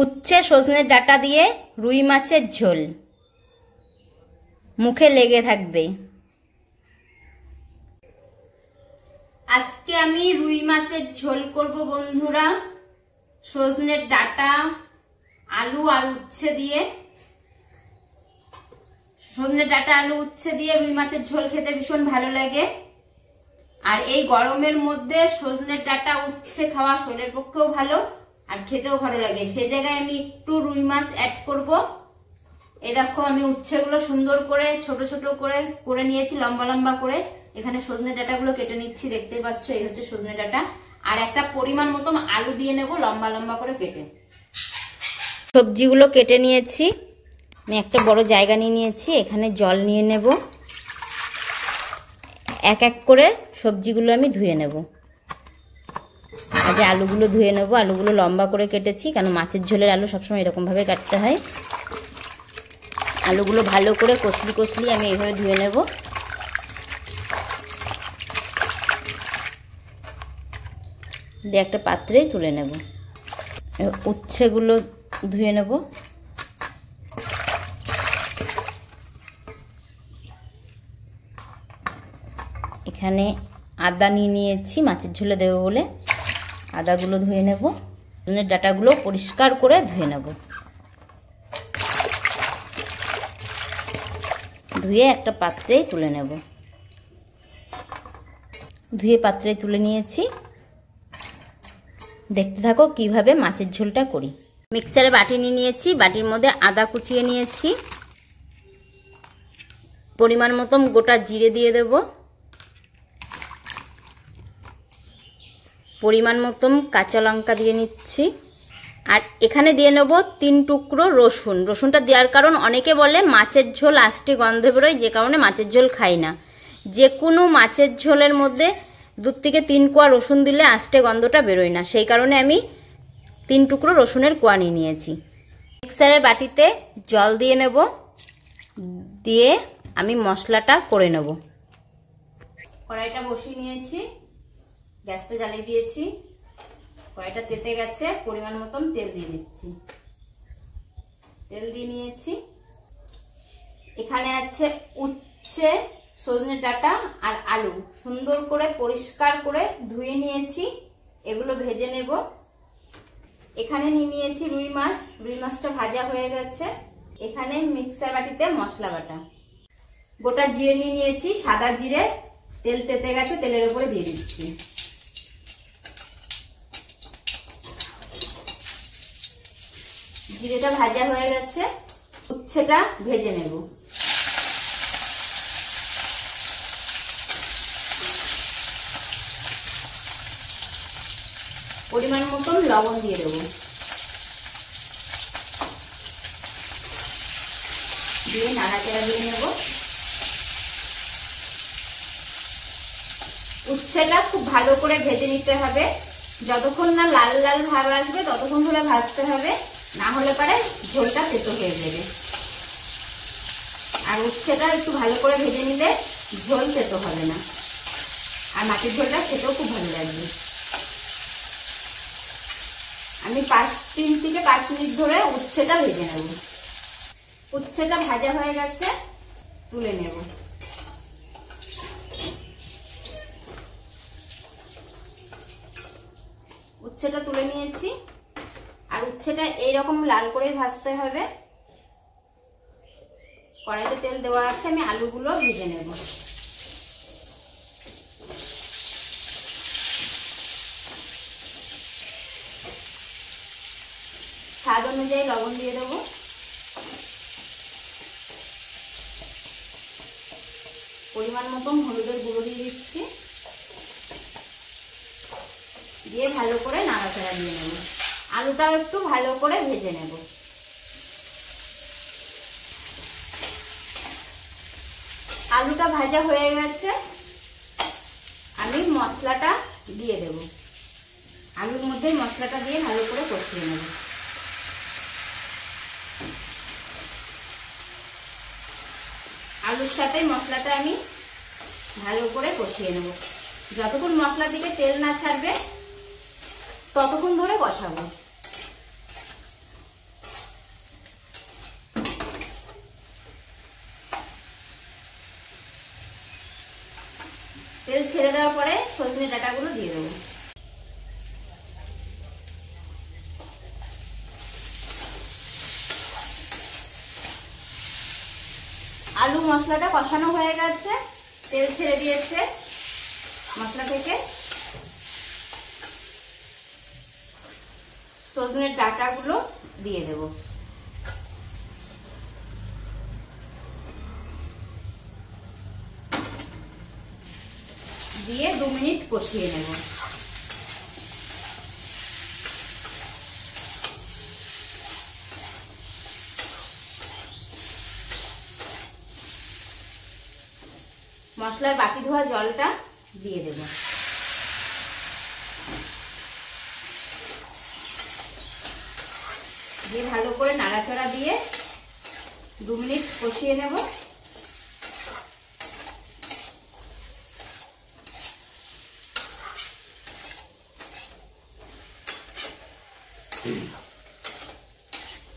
উচ্ছে সজনের ডাঁটা দিয়ে রুই মাছের ঝোল মুখে লেগে থাকবে। আজকে আমি রুই মাছের ঝোল করব বন্ধুরা, সজনের ডাঁটা, আলু আর উচ্ছে দিয়ে। সজনের ডাঁটা আলু উচ্ছে দিয়ে রুই মাছের ঝোল খেতে ভীষণ ভালো লাগে। আর এই গরমের মধ্যে সজনের ডাঁটা উচ্ছে খাওয়া শরীরের পক্ষেও ভালো আর খেতেও ভালো লাগে। সেই জায়গায় আমি একটু রুই মাছ অ্যাড করব। এই দেখো আমি উচ্ছেগুলো সুন্দর করে ছোট ছোট করে নিয়েছি, লম্বা লম্বা করে। এখানে সজনে ডাঁটাগুলো কেটে নিচ্ছি, দেখতেই পাচ্ছ এই হচ্ছে সজনে ডাঁটা। আর একটা পরিমাণ মতো আলু দিয়ে নেব লম্বা লম্বা করে কেটে। সবজিগুলো কেটে নিয়েছি, আমি একটা বড় জায়গা নিয়ে নিয়েছি। এখানে জল নিয়ে নেব, এক এক করে সবজিগুলো আমি ধুয়ে নেব। আগে আলুগুলো ধুয়ে নেব। আলুগুলো লম্বা করে কেটেছি, কারণ মাছের ঝোলের আলু সবসময় এরকমভাবে কাটতে হয়। আলুগুলো ভালো করে কষলি কষলি আমি এইভাবে ধুয়ে নেব। দিয়ে একটা পাত্রেই তুলে নেব। উচ্ছেগুলো ধুয়ে নেব। এখানে আদা নিয়ে নিয়েছি মাছের ঝোলে দেবো বলে, আদাগুলো ধুয়ে নেব। ডাঁটাগুলো পরিষ্কার করে ধুয়ে নেব। ধুয়ে একটা পাত্রেই তুলে নেব। ধুয়ে পাত্রে তুলে নিয়েছি। দেখতে থাকো কিভাবে মাছের ঝোলটা করি। মিক্সারে বাটি নিয়ে নিয়েছি, বাটির মধ্যে আদা কুচিয়ে নিয়েছি। পরিমাণ মতন গোটা জিরে দিয়ে দেব। পরিমাণ মতন কাঁচা লঙ্কা দিয়ে নিচ্ছি। আর এখানে দিয়ে নেব 3 টুকরো রসুন। রসুনটা দেওয়ার কারণ অনেকে বলে মাছের ঝোল আষ্টে গন্ধ বেরোয়, যে কারণে মাছের ঝোল খাই না। যে কোনো মাছের ঝোলের মধ্যে 2 থেকে 3 কোয়া রসুন দিলে আষ্টে গন্ধটা বেরোয় না, সেই কারণে আমি 3 টুকরো রসুনের কোয়া নিয়ে নিয়েছি। মিক্সারের বাটিতে জল দিয়ে নেব, দিয়ে আমি মশলাটা করে নেব। কড়াইটা বসিয়ে নিয়েছি, গ্যাসটা জ্বালিয়ে দিয়েছি। কড়াইটা তেতে গেছে, পরিমাণ মতন তেল দিয়ে দিচ্ছি। তেল দিয়ে নিয়েছি। এখানে আছে উচ্ছে, সজনে ডাঁটা আর আলু সুন্দর করে পরিষ্কার করে ধুয়ে নিয়েছি, এগুলো ভেজে নেব। এখানে নিয়ে নিয়েছি রুই মাছ, রুই মাছটা ভাজা হয়ে গেছে। এখানে মিক্সার বাটিতে মশলা বাটা, গোটা জিরে নিয়ে নিয়েছি, সাদা জিরে। তেল তেতে গেছে, তেলের উপরে দিয়ে দিচ্ছি। জিরেটা ভাজা হয়ে গেছে, উচ্ছেটা ভেজে নেব। পরিমাণ মতন লবণ দিয়ে দেব। দিয়ে নাড়াচাড়া দিয়ে নেব। উচ্ছেটা খুব ভালো করে ভেজে নিতে হবে, যতক্ষণ না লাল লাল ভাব আসবে ততক্ষণ ধরে ভাজতে হবে, না হলে পরে ঝোলটা তেতো হয়ে যাবে। আর উচ্ছেটা একটু ভালো করে ভেজে নিলে ঝোল তেতো হবে না, আর মাছের ঝোলটা খেতেও খুব ভালো লাগবে। আমি 3 থেকে 5 মিনিট ধরে উচ্ছেটা ভেজে নেব। উচ্ছেটা ভাজা হয়ে গেছে, তুলে নেব। উচ্ছেটা তুলে নিয়েছি। আর উচ্ছেটা এইরকম লাল করে ভাজতে হবে। কড়াইতে তেল দেওয়া আছে, আমি আলুগুলো ভেজে নেব। স্বাদ অনুযায়ী লবণ দিয়ে দেব। পরিমাণ মতন হলুদের গুঁড়ো দিয়ে দিচ্ছি। দিয়ে ভালো করে নাড়াচাড়া দিয়ে নেব। আলুটাও একটু ভালো করে ভেজে নেব। আলুটা ভাজা হয়ে গেছে, আমি মশলাটা দিয়ে দেব। আলুর মধ্যে মশলাটা দিয়ে ভালো করে কষিয়ে নেব। আলুর সাথে মশলাটা আমি ভালো করে কষিয়ে নেব। যতক্ষণ মশলা থেকে তেল না ছাড়বে ততক্ষণ ধরে কষাবো। তেল ছেড়ে দেওয়ার পরে সজনে ডাঁটাগুলো দিয়ে দেবো। আলু মশলাটা কষানো হয়ে গেছে, তেল ছেড়ে দিয়েছে মশলা থেকে। সজনের ডাঁটাগুলো দিয়ে দেব। দিয়ে 2 মিনিট কষিয়ে নেব। মশলার বাকি ধোয়া জলটা দিয়ে দেব। দিয়ে ভালো করে নাড়াচাড়া দিয়ে 2 মিনিট কষিয়ে নেব।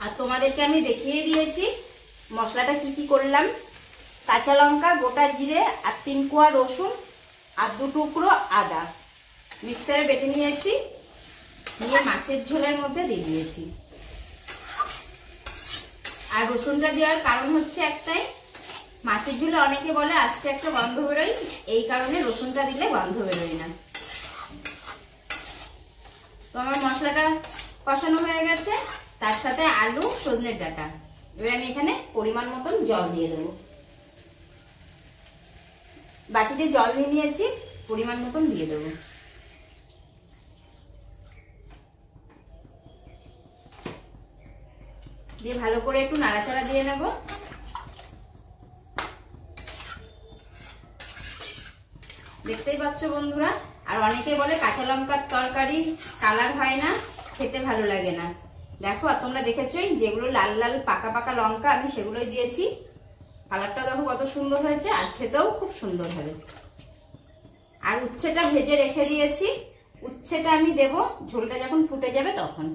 আর তোমাদেরকে আমি দেখিয়ে দিয়েছি মশলাটা কি কি করলাম। কাঁচা লঙ্কা, গোটা জিরে আর 3 কোয়া রসুন আর 2 টুকরো আদা মিক্সারে বেটে নিয়েছি, নিয়ে মাছের ঝোলের মধ্যে দিয়ে দিয়েছি। আর রসুনটা দেওয়ার কারণ হচ্ছে একটাই, মাছের ঝোলে অনেকে বলে আজকে একটা গন্ধ বেরোয়, এই কারণে রসুনটা দিলে গন্ধ বেরোয় না। তো আমার মশলাটা কষানো হয়ে গেছে, তার সাথে আলু, সজনের ডাঁটা। এবার আমি এখানে পরিমাণ মতন জল দিয়ে দেবো। বাটিতে জল নিয়ে নিয়েছি, পরিমাণ মতন দিয়ে দেবো। দিয়ে ভালো করে একটু নাড়াচাড়া দিয়ে নেব। দেখতেই পাচ্ছ বন্ধুরা। আর অনেকে বলে কাঁচা লঙ্কার তরকারি কালার হয় না, খেতে ভালো লাগে না। দেখো, আর তোমরা দেখেছোই যেগুলো লাল লাল পাকা পাকা লঙ্কা আমি সেগুলোই দিয়েছি। কালারটাও দেখো কত সুন্দর হয়েছে, আর খেতেও খুব সুন্দর হবে। আর উচ্ছেটা ভেজে রেখে দিয়েছি, উচ্ছেটা আমি দেব ঝোলটা যখন ফুটে যাবে তখন।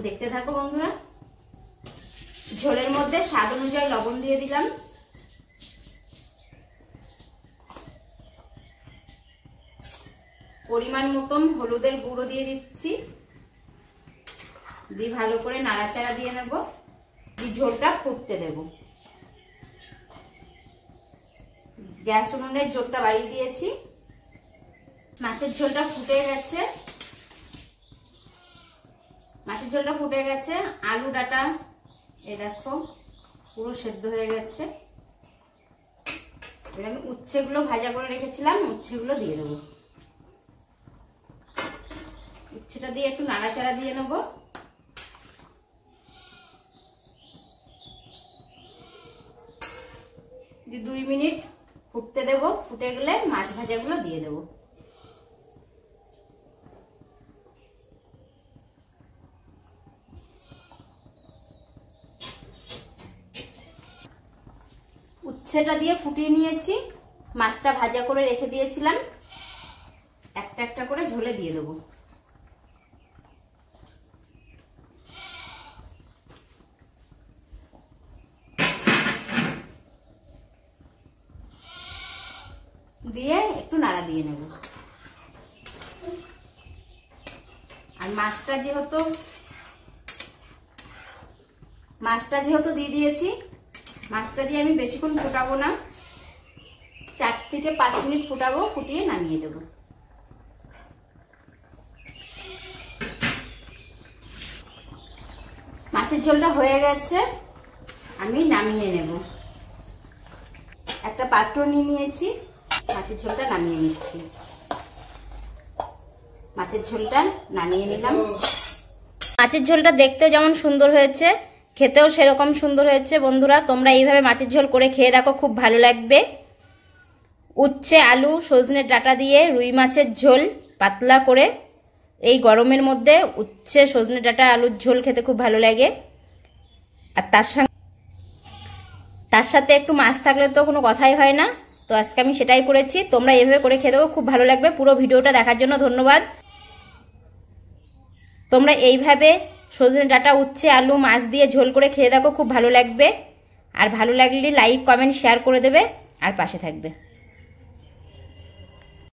দেখতে থাকো বন্ধুরা। ঝোলের মধ্যে স্বাদ অনুযায়ী লবণ দিয়ে দিলাম। পরিমাণ মতন হলুদের গুঁড়ো দিয়ে দিচ্ছি। দিয়ে ভালো করে নাড়াচাড়া দিয়ে নেব। দিয়ে ঝোলটা ফুটতে দেব। গ্যাস উনুনের জোরটা বাড়িয়ে দিয়েছি। মাছের ঝোলটা ফুটে গেছে। মাছের ঝোলটা ফুটে গেছে। আলু ডাঁটা এই দেখো পুরো সেদ্ধ হয়ে গেছে। এবার আমি উচ্ছেগুলো ভাজা করে রেখেছিলাম, উচ্ছেগুলো দিয়ে দেবো। উচ্ছেটা দিয়ে একটু নাড়াচাড়া দিয়ে নেব। দিয়ে 2 মিনিট ফুটতে দেব। ফুটে গেলে মাছ ভাজাগুলো দিয়ে দেব। উচ্ছেটা দিয়ে ফুটিয়ে নিয়েছি। মাছটা ভাজা করে রেখে দিয়েছিলাম, একটা একটা করে ঝোলে দিয়ে দেবো। দিয়ে একটু নাড়া দিয়ে নেব। আর মাছটা যেহেতু দিয়ে দিয়েছি, মাছটা দিয়ে আমি বেশিক্ষণ ফোটাবো না, 4 থেকে 5 মিনিট ফোটাবো। ফুটিয়ে নামিয়ে দেব। মাছের ঝোলটা হয়ে গেছে, আমি নামিয়ে নেব। একটা পাত্র নিয়ে নিয়েছি, মাছের ঝোলটা নামিয়ে নিচ্ছি। মাছের ঝোলটা নামিয়ে নিলাম। মাছের ঝোলটা দেখতেও যেমন সুন্দর হয়েছে, খেতেও সেরকম সুন্দর হয়েছে। বন্ধুরা, তোমরা এইভাবে মাছের ঝোল করে খেয়ে দেখো, খুব ভালো লাগবে। উচ্ছে, আলু, সজনে ডাঁটা দিয়ে রুই মাছের ঝোল পাতলা করে, এই গরমের মধ্যে উচ্ছে, সজনে ডাঁটা, আলুর ঝোল খেতে খুব ভালো লাগে। আর তার সাথে একটু মাছ থাকলে তো কোনো কথাই হয় না। তো আজকে আমি সেটাই করেছি। তোমরা এইভাবে করে খেয়ে দেবো, খুব ভালো লাগবে। পুরো ভিডিওটা দেখার জন্য ধন্যবাদ। তোমরা এইভাবে সজনে ডাঁটা, উচ্ছে, আলু, মাছ দিয়ে ঝোল করে খেয়ে দেখো, খুব ভালো লাগবে। আর ভালো লাগলে লাইক, কমেন্ট, শেয়ার করে দেবে আর পাশে থাকবে।